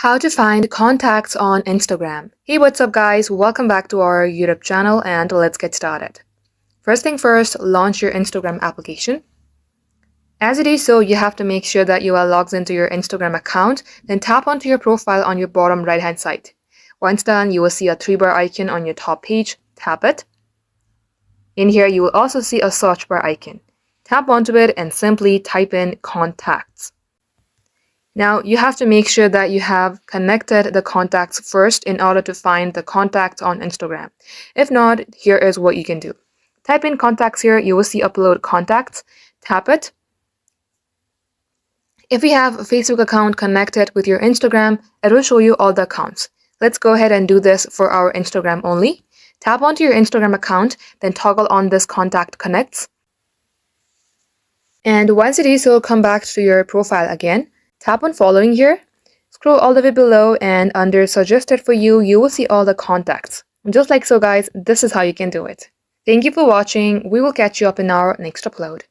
How to find contacts on Instagram. Hey, what's up guys? Welcome back to our YouTube channel and let's get started. First thing first, launch your Instagram application. As you do so, you have to make sure that you are logged into your Instagram account, then tap onto your profile on your bottom right hand side. Once done, you will see a 3-bar icon on your top page. Tap it. In here, you will also see a search bar icon. Tap onto it and simply type in contacts. Now, you have to make sure that you have connected the contacts first in order to find the contacts on Instagram. If not, here is what you can do. Type in contacts here, you will see upload contacts. Tap it. If you have a Facebook account connected with your Instagram, it will show you all the accounts. Let's go ahead and do this for our Instagram only. Tap onto your Instagram account, then toggle on this contact connects. And once you do so, come back to your profile again. Tap on following here, scroll all the way below, and under suggested for you, you will see all the contacts. And just like so guys, this is how you can do it. Thank you for watching. We will catch you up in our next upload.